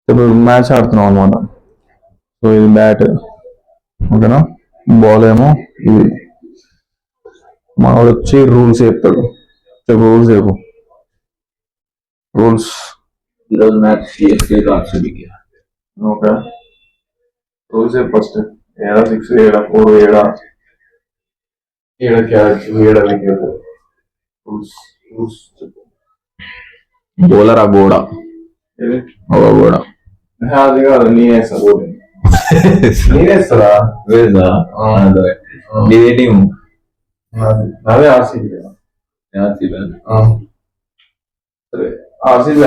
ఇప్పుడు మ్యాచ్ ఆడుతున్నాం అనమాట. సో ఇది బ్యాట్, ఓకేనా. బాల్ ఏమో ఇది. మనోడు వచ్చి రూల్స్ చెప్తాడు. చెప్పు రూల్స్ చెప్పు. రూల్స్ ఈరోజు మ్యాచ్ సిఎస్కే ఆర్సీబీకి. ఓకే. రూల్స్ చెప్పు ఫస్ట్. ఏడా 6, ఏడా 4, ఏడా క్యాచ్, ఏడా వికెట్. రూల్స్ రూల్స్ చెప్పు. బౌలర్ ఆ గోడ ఏది ఒక గోడ అది కాదు, నేనేస్తా గోల్. నేనేస్తారా? వేదా నీదే టీం అదే ఆర్సీబీ. సరే ఆర్సీబీ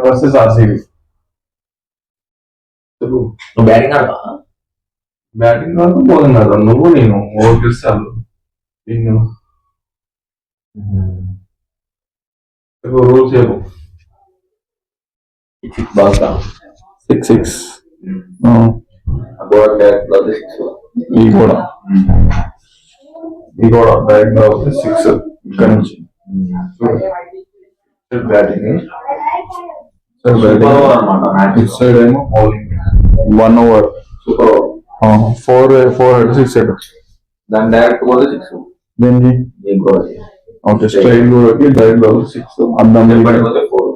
వర్సెస్ ఆర్సీబీ. చెప్పు. నువ్వు బ్యాటింగ్ ఆడతా? బ్యాటింగ్ కాదు బౌలింగ్ కాదు, నువ్వు నేను ఓడిస్తాను నిన్ను. చెప్పు రూల్స్ చెప్పు. 6 బాల్స్ 6 గోడ డైరెక్ట్ 6. ఈ కూడా డైరెక్ట్ గా 6 ఇక్కడ నుంచి. బ్యాటింగ్ ఇటు సైడ్ ఏమో bowling. 1 over super 4 head 6 head. దాని డైరెక్ట్ పోతే 6. దేనికి? ఓకే. స్ట్రైట్ కూడా డైరెక్ట్ 6. అర్థం పడిపోతే 4.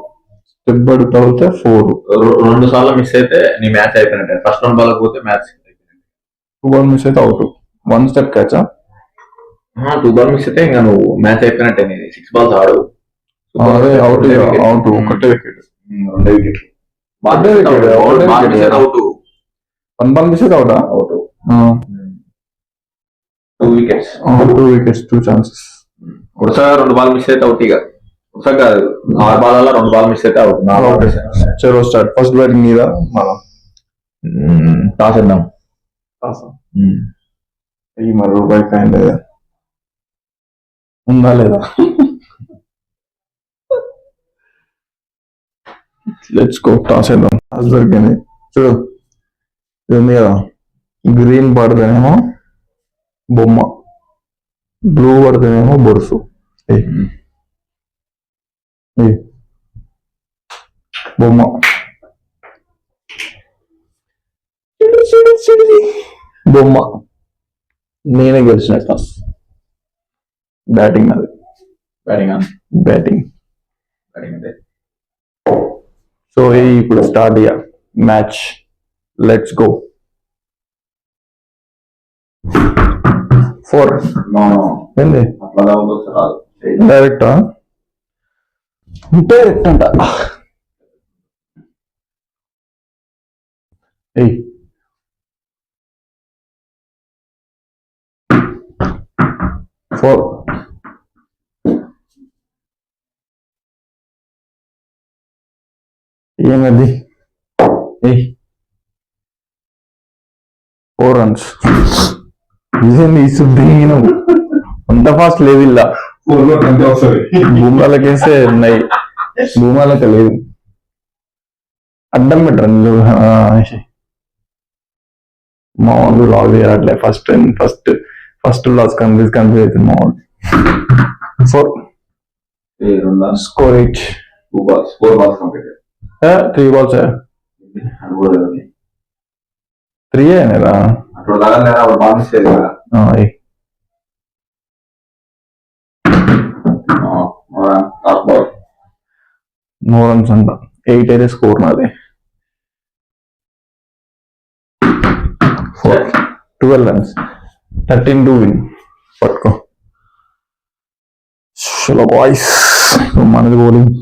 స్టెప్ పడి తగిలితే 4. 2 సార్లు మిస్ అయితే నీ మ్యాచ్ అయిపోయినట్టే. ఫస్ట్ 2 బాల్ పోతే మ్యాచ్ అయిపోయినట్టే. 2 balls మిస్ అయితే అవుట్. 1 step క్యాచా? 2 బాల్ మిస్ అయితే ఇంకా నువ్వు మ్యాచ్ అయిపోయినట్టే. నీది 6 balls ఆడు. అదే అవుట్ ఒకటే వికెట్. 2 వికెట్లు. అవుట్ 1 ball మిస్ అయితే అవుటా? Out 2 wickets. 2 wickets 2 chances. వరుసగా 2 బాల్ మిస్ అయితే అవుట్. ఇక వరుసగా కాదు, 6 బాల్ 2 బాల్ మిస్ అయితే అవుట్. చలో స్టార్ట్. ఫస్ట్ బ్యాటింగ్ మీద మనం టాస్ వేద్దాం. ఈ మరి రూపాయి కాయిన్ లేదా ఉందా లేదా? Let's go. టాస్ వేద్దాం. టాస్ దొరికింది. చూడు ఇది ఉంది కదా, గ్రీన్ పడితేనేమో బొమ్మ, బ్లూ పడితేనేమో బొరుసు. బొమ్మ బొమ్మ. నేనే గెలిచిన టాస్. బ్యాటింగ్ అది. బ్యాటింగ్ అంటే సో ఇప్పుడు స్టార్ట్ అయ్యా మ్యాచ్. Let's go. 4 ఏంది డైరెక్టా? డైరెక్ట్ అంట. ఏయ్ 4. ఏమది? 4 runs. ఇదేంది సుద్దీను అంత ఫాస్ట్ లేదు. ఇలా భూమాలకేస్తే ఉన్నాయి, భూమాలక లేదు. అడ్డం పెట్టరు మా వాళ్ళు. లాగ్ చేయట్లే. ఫస్ట్ లాస్ కన్ఫ్యూజ్ అవుతుంది మా వాళ్ళు. 4 స్కోర్ 8. 4 balls complete. 3 balls 3 అయినా అప్పుడు బాల్ మిస్ అయ్యేది కదా. నో రన్స్ అంట. 8 అయితే స్కోర్ నాది. 12 runs. 13 to win. పట్టుకో. చలో బాయ్స్, మనది బౌలింగ్.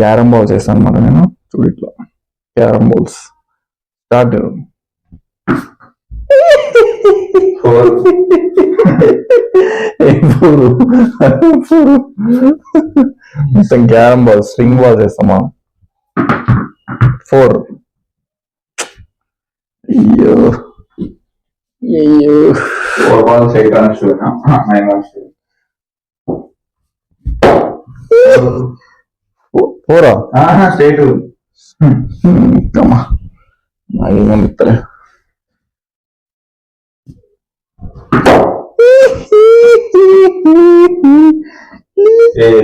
క్యారమ్ బాల్ చేస్తాను అనమాట నేను. చూడు ఇట్లా క్యారమ్ బాల్స్. స్టార్ట్. 4 మొత్తం క్యారమ్ బాల్, స్వింగ్ బాల్ చేస్తామా. 4. అయ్యో 4 balls 8 runs 9 runs. 4 స్ట్రైట్. నాకేమనిపిస్తలే.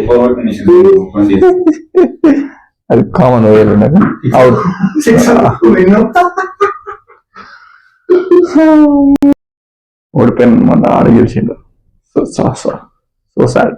Forward finishing 20. అది కామన్ వేలు అవుట్. ఓడిపోయిన మన ఆడ గెలిచిండు. So sad.